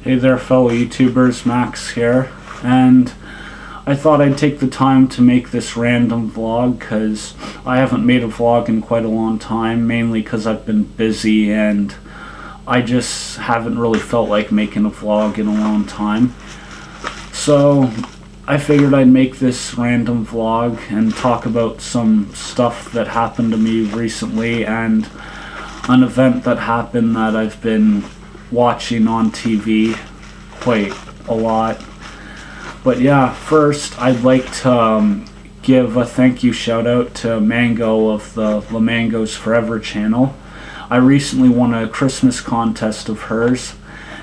Hey there, fellow YouTubers, Max here, and I thought I'd take the time to make this random vlog because I haven't made a vlog in quite a long time, mainly because I've been busy and I just haven't really felt like making a vlog in a long time. So I figured I'd make this random vlog and talk about some stuff that happened to me recently and an event that happened that I've been watching on TV quite a lot. But yeah, first I'd like to give a thank you shout out to Mango of the La Mango's Forever channel. I recently won a Christmas contest of hers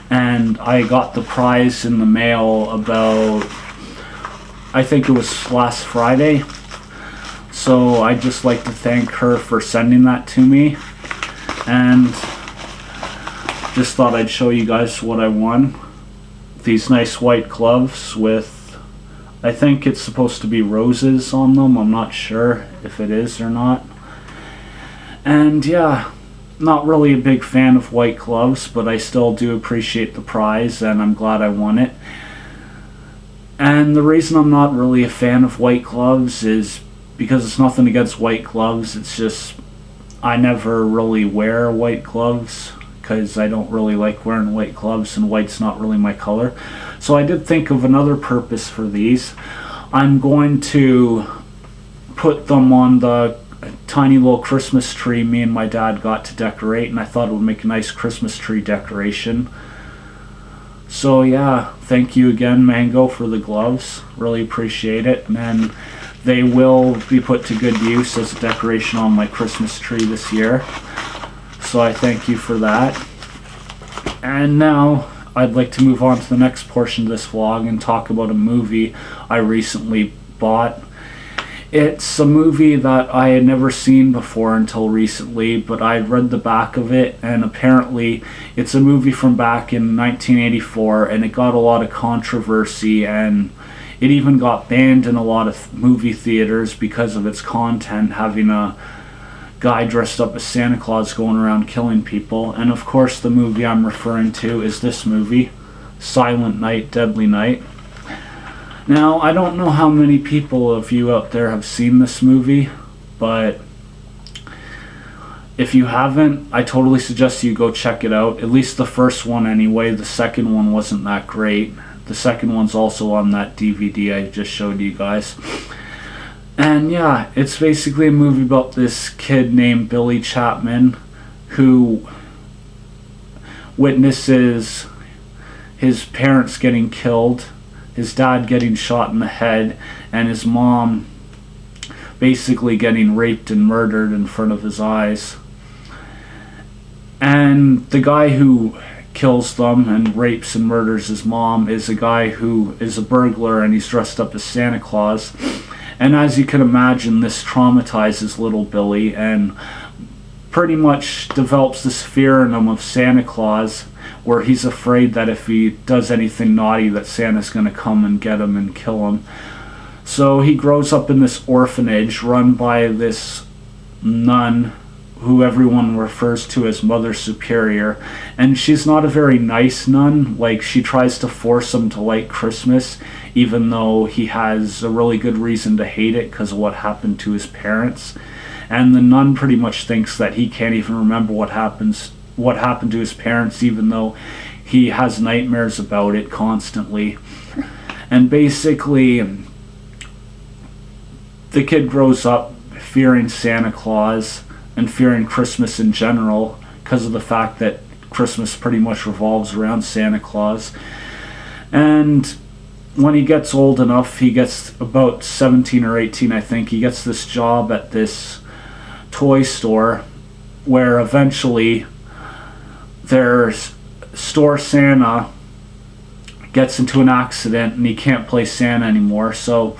and I got the prize in the mail about, I think it was last Friday. So I'd just like to thank her for sending that to me, and just thought I'd show you guys what I won. These nice white gloves with, I think it's supposed to be roses on them. I'm not sure if it is or not. And yeah, not really a big fan of white gloves, but I still do appreciate the prize and I'm glad I won it. And the reason I'm not really a fan of white gloves is because it's nothing against white gloves, it's just I never really wear white gloves because I don't really like wearing white gloves and white's not really my color. So I did think of another purpose for these. I'm going to put them on the tiny little Christmas tree me and my dad got to decorate, and I thought it would make a nice Christmas tree decoration. So yeah, thank you again, Mango, for the gloves. Really appreciate it, and they will be put to good use as a decoration on my Christmas tree this year. So I thank you for that. And now I'd like to move on to the next portion of this vlog and talk about a movie I recently bought. It's a movie that I had never seen before until recently, but I read the back of it, and apparently it's a movie from back in 1984, and it got a lot of controversy, and it even got banned in a lot of movie theaters because of its content, having a guy dressed up as Santa Claus going around killing people. And of course the movie I'm referring to is this movie, Silent Night, Deadly Night. Now, I don't know how many people of you out there have seen this movie, but if you haven't, I totally suggest you go check it out. At least the first one anyway. The second one wasn't that great. The second one's also on that DVD I just showed you guys. And yeah, it's basically a movie about this kid named Billy Chapman who witnesses his parents getting killed, his dad getting shot in the head, and his mom basically getting raped and murdered in front of his eyes. And the guy who kills them and rapes and murders his mom is a guy who is a burglar, and he's dressed up as Santa Claus. And as you can imagine, this traumatizes little Billy and pretty much develops this fear in him of Santa Claus, where he's afraid that if he does anything naughty that Santa's going to come and get him and kill him. So he grows up in this orphanage run by this nun who everyone refers to as Mother Superior, and she's not a very nice nun. Like, she tries to force him to like Christmas even though he has a really good reason to hate it because of what happened to his parents. And the nun pretty much thinks that he can't even remember what happened to his parents, even though he has nightmares about it constantly. And basically the kid grows up fearing Santa Claus and fearing Christmas in general because of the fact that Christmas pretty much revolves around Santa Claus. And when he gets old enough, he gets about 17 or 18, I think, he gets this job at this toy store where eventually their store Santa gets into an accident and he can't play Santa anymore. So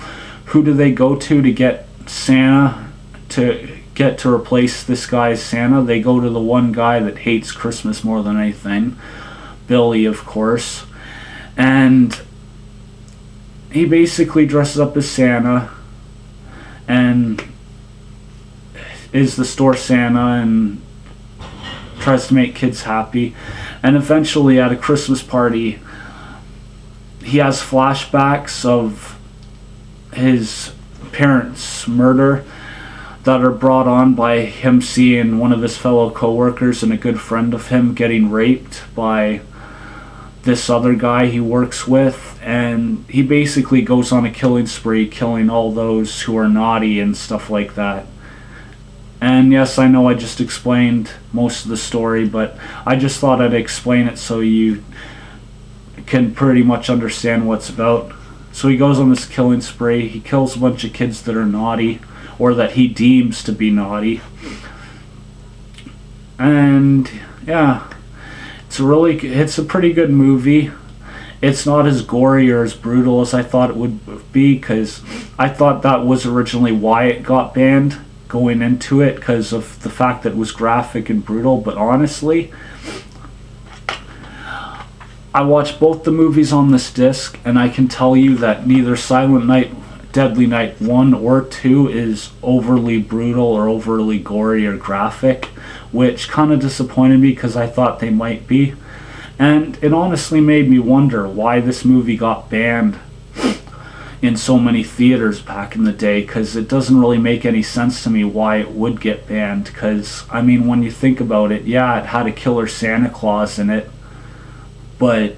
who do they go to get Santa to get to replace this guy's Santa? They go to the one guy that hates Christmas more than anything, Billy, of course. And he basically dresses up as Santa and is the store Santa and tries to make kids happy. And eventually at a Christmas party, he has flashbacks of his parents' murder that are brought on by him seeing one of his fellow co-workers and a good friend of him getting raped by this other guy he works with, and he basically goes on a killing spree, killing all those who are naughty and stuff like that. And yes, I know I just explained most of the story, but I just thought I'd explain it so you can pretty much understand what it's about. So he goes on this killing spree, he kills a bunch of kids that are naughty, or that he deems to be naughty. And yeah, it's a pretty good movie. It's not as gory or as brutal as I thought it would be, because I thought that was originally why it got banned going into it, because of the fact that it was graphic and brutal. But honestly, I watched both the movies on this disc, and I can tell you that neither Silent Night, Deadly Night 1 or 2 is overly brutal or overly gory or graphic, which kind of disappointed me because I thought they might be. And it honestly made me wonder why this movie got banned in so many theaters back in the day, because it doesn't really make any sense to me why it would get banned. Because, I mean, when you think about it, yeah, it had a killer Santa Claus in it, but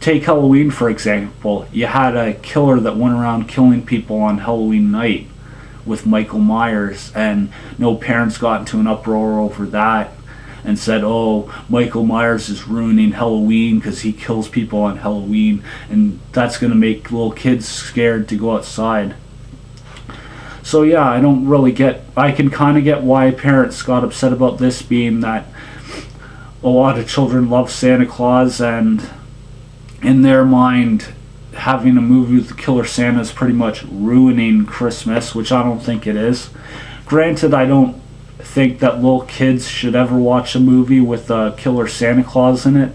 take Halloween for example. You had a killer that went around killing people on Halloween night with Michael Myers, and no parents got into an uproar over that and said, oh, Michael Myers is ruining Halloween because he kills people on Halloween, and that's going to make little kids scared to go outside. So yeah, I can kind of get why parents got upset about this, being that a lot of children love Santa Claus, and in their mind, having a movie with the killer Santa is pretty much ruining Christmas, which I don't think it is. Granted, I don't think that little kids should ever watch a movie with a killer Santa Claus in it,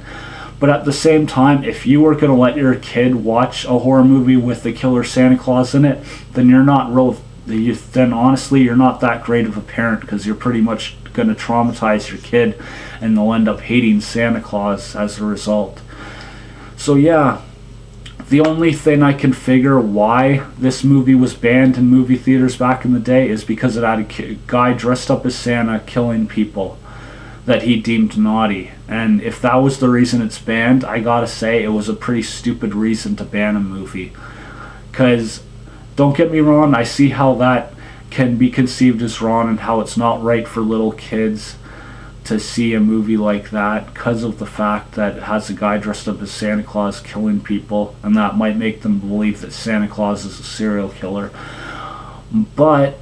but at the same time, if you were going to let your kid watch a horror movie with the killer Santa Claus in it, then then honestly you're not that great of a parent, because you're pretty much going to traumatize your kid and they'll end up hating Santa Claus as a result. So yeah, the only thing I can figure why this movie was banned in movie theaters back in the day is because it had a guy dressed up as Santa killing people that he deemed naughty. And if that was the reason it's banned, I gotta say it was a pretty stupid reason to ban a movie. Because, don't get me wrong, I see how that can be conceived as wrong and how it's not right for little kids to see a movie like that, because of the fact that it has a guy dressed up as Santa Claus killing people, and that might make them believe that Santa Claus is a serial killer. But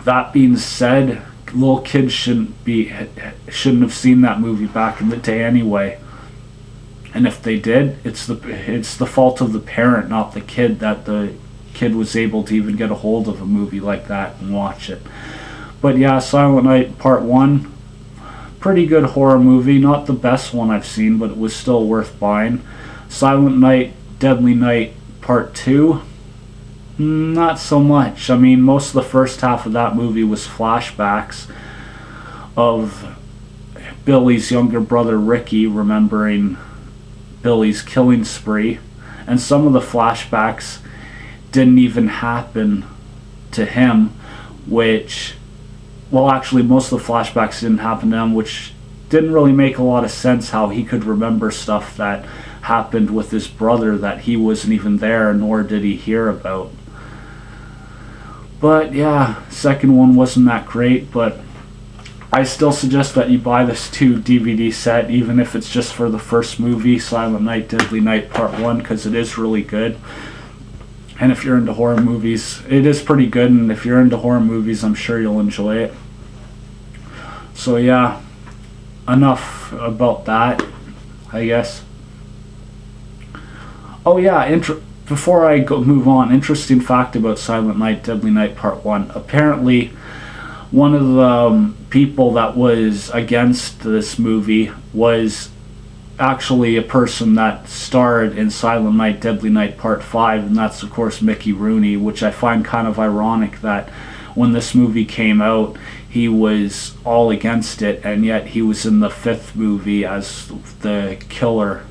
that being said, little kids shouldn't have seen that movie back in the day anyway. And if they did, it's the fault of the parent, not the kid, that the kid was able to even get a hold of a movie like that and watch it. But yeah, Silent Night Part 1, pretty good horror movie, not the best one I've seen, but it was still worth buying. Silent Night, Deadly Night Part 2, not so much. I mean, most of the first half of that movie was flashbacks of Billy's younger brother Ricky remembering Billy's killing spree, and some of the flashbacks didn't even happen to him, actually most of the flashbacks didn't happen to him, which didn't really make a lot of sense, how he could remember stuff that happened with his brother that he wasn't even there, nor did he hear about. But yeah, second one wasn't that great, but I still suggest that you buy this 2 DVD set, even if it's just for the first movie, Silent Night, Deadly Night Part 1, because it is really good. And if you're into horror movies, it is pretty good, and if you're into horror movies, I'm sure you'll enjoy it. So yeah, enough about that, I guess. Oh yeah, before I move on, interesting fact about Silent Night, Deadly Night Part 1. Apparently, one of the people that was against this movie was actually a person that starred in Silent Night, Deadly Night Part 5, and that's of course Mickey Rooney, which I find kind of ironic that when this movie came out, he was all against it, and yet he was in the 5th movie as the killer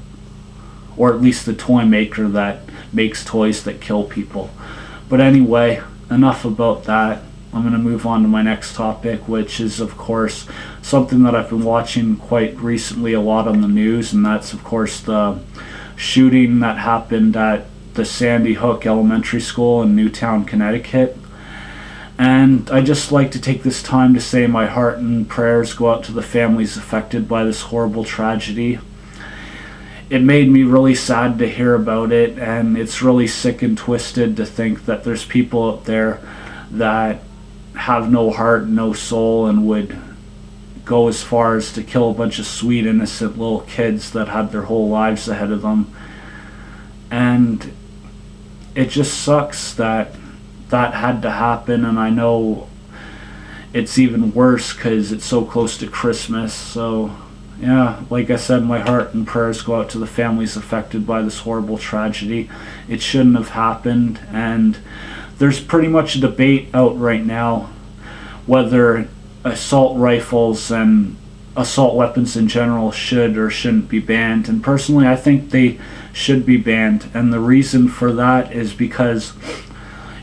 or at least the toy maker that makes toys that kill people. But anyway, enough about that. I'm going to move on to my next topic, which is, of course, something that I've been watching quite recently a lot on the news, and that's, of course, the shooting that happened at the Sandy Hook Elementary School in Newtown, Connecticut. And I just like to take this time to say my heart and prayers go out to the families affected by this horrible tragedy. It made me really sad to hear about it, and it's really sick and twisted to think that there's people out there that have no heart, no soul, and would go as far as to kill a bunch of sweet, innocent little kids that had their whole lives ahead of them. And it just sucks that that had to happen, and I know it's even worse because it's so close to Christmas. So yeah, like I said, my heart and prayers go out to the families affected by this horrible tragedy. It shouldn't have happened, and there's pretty much a debate out right now whether assault rifles and assault weapons in general should or shouldn't be banned. And personally, I think they should be banned, and the reason for that is because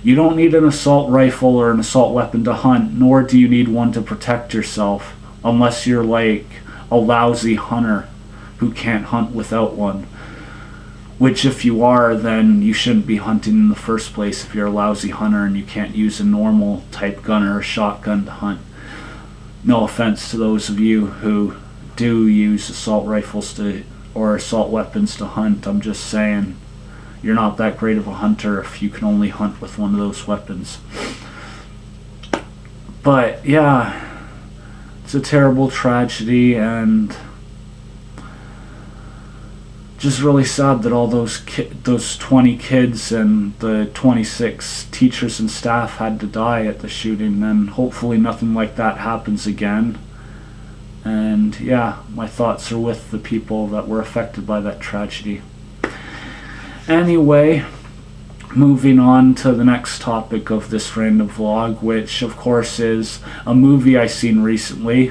you don't need an assault rifle or an assault weapon to hunt, nor do you need one to protect yourself, unless you're like a lousy hunter who can't hunt without one. Which, if you are, then you shouldn't be hunting in the first place if you're a lousy hunter and you can't use a normal type gun or a shotgun to hunt. No offense to those of you who do use assault rifles or assault weapons to hunt. I'm just saying, you're not that great of a hunter if you can only hunt with one of those weapons. But yeah, it's a terrible tragedy, and just really sad that all those 20 kids and the 26 teachers and staff had to die at the shooting, and hopefully nothing like that happens again. And yeah, my thoughts are with the people that were affected by that tragedy. Anyway, moving on to the next topic of this random vlog, which of course is a movie I seen recently.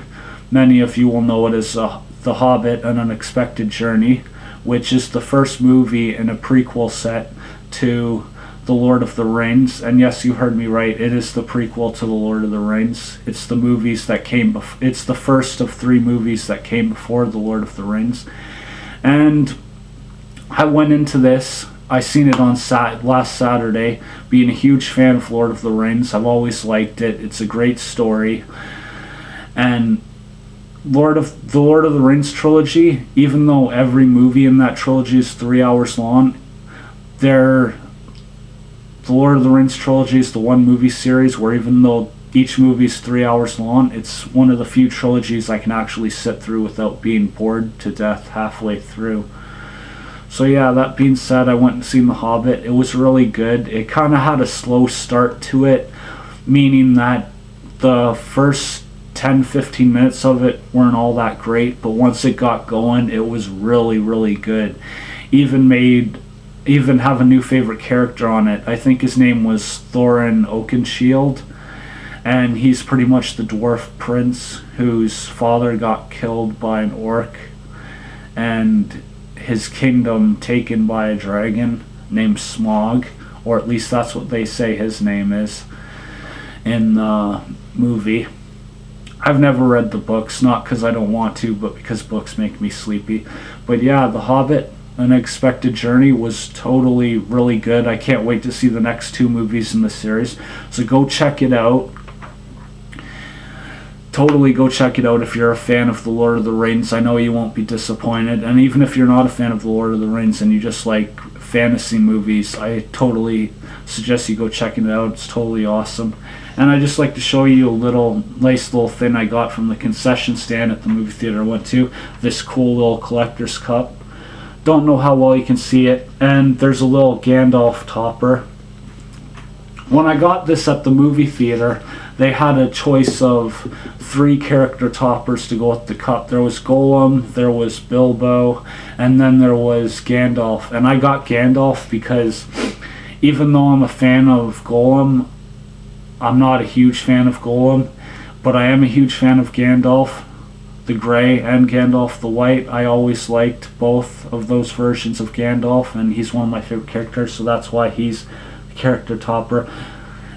Many of you will know it as The Hobbit, An Unexpected Journey, which is the first movie in a prequel set to The Lord of the Rings. And yes, you heard me right, it is the prequel to The Lord of the Rings. It's the movies that came it's the first of 3 movies that came before The Lord of the Rings. And I went into this, I seen it on last Saturday, being a huge fan of Lord of the Rings. I've always liked it. It's a great story. And the Lord of the Rings trilogy, even though every movie in that trilogy is 3 hours long, the Lord of the Rings trilogy is the one movie series where, even though each movie is 3 hours long, it's one of the few trilogies I can actually sit through without being bored to death halfway through. So yeah, that being said, I went and seen The Hobbit. It was really good. It kind of had a slow start to it, meaning that the first 10-15 minutes of it weren't all that great, but once it got going, it was really, really good. Even have a new favorite character on it. I think his name was Thorin Oakenshield, and he's pretty much the dwarf prince whose father got killed by an orc and his kingdom taken by a dragon named Smaug, or at least that's what they say his name is in the movie. I've never read the books, not because I don't want to, but because books make me sleepy. But yeah, The Hobbit, An Unexpected Journey was totally really good. I can't wait to see the next 2 movies in the series. So go check it out. Totally go check it out if you're a fan of The Lord of the Rings. I know you won't be disappointed. And even if you're not a fan of The Lord of the Rings and you just like fantasy movies, I totally suggest you go checking it out. It's totally awesome. And I just like to show you a nice little thing I got from the concession stand at the movie theater I went to. This cool little collector's cup. Don't know how well you can see it. And there's a little Gandalf topper. When I got this at the movie theater, they had a choice of 3 character toppers to go with the cup. There was Gollum, there was Bilbo, and then there was Gandalf. And I got Gandalf because even though I'm a fan of Gollum, I'm not a huge fan of Gollum, but I am a huge fan of Gandalf. the Grey and Gandalf the White. I always liked both of those versions of Gandalf, and he's one of my favorite characters, so that's why he's the character topper.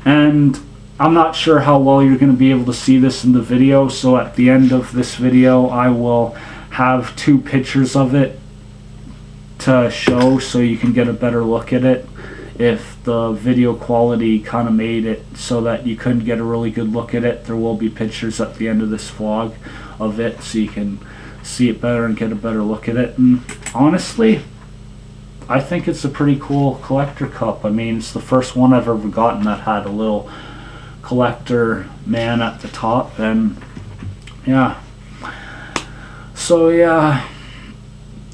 And I'm not sure how well you're going to be able to see this in the video, so at the end of this video I will have 2 pictures of it to show so you can get a better look at it. If the video quality kind of made it so that you couldn't get a really good look at it, there will be pictures at the end of this vlog of it so you can see it better and get a better look at it. And honestly, I think it's a pretty cool collector cup. I mean, it's the first one I've ever gotten that had a little collector man at the top, and yeah. So yeah,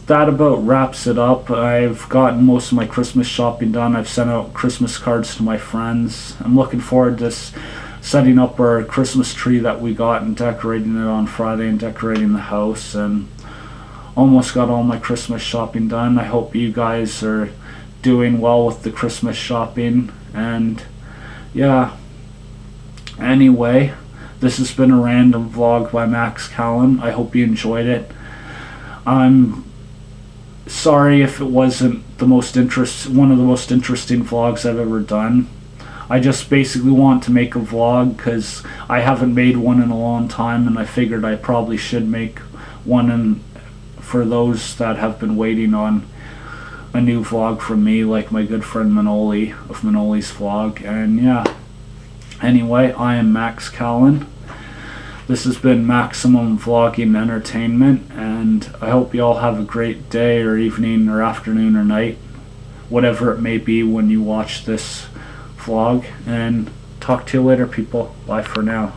that about wraps it up. I've gotten most of my Christmas shopping done. I've sent out Christmas cards to my friends. I'm looking forward to setting up our Christmas tree that we got and decorating it on Friday and decorating the house, and almost got all my Christmas shopping done. I hope you guys are doing well with the Christmas shopping, and yeah. Anyway, this has been a random vlog by Max Callan. I hope you enjoyed it. I'm sorry if it wasn't one of the most interesting vlogs I've ever done. I just basically want to make a vlog because I haven't made one in a long time, and I figured I probably should make one for those that have been waiting on a new vlog from me, like my good friend Manoli of Manoli's Vlog. And yeah. Anyway, I am Max Callan. This has been Maximum Vlogging Entertainment, and I hope you all have a great day or evening or afternoon or night, whatever it may be when you watch this vlog, and talk to you later, people. Bye for now.